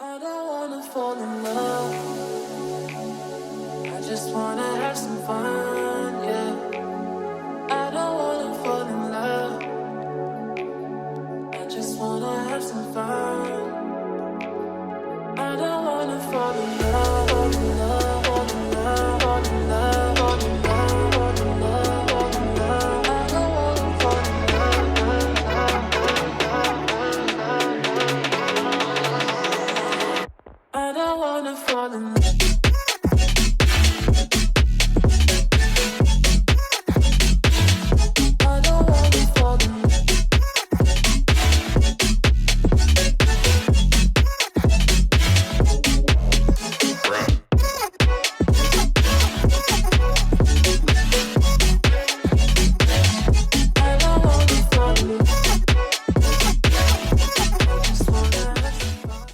I don't wanna fall in love. I just wanna have some fun, yeah. I don't wanna fall in love. I just wanna have some fun. I don't wanna fall in love, fall in love, fall in love, fall in love, fall in love, fall in love, fall in love. I don't wanna fall in love. I don't wanna fall in love.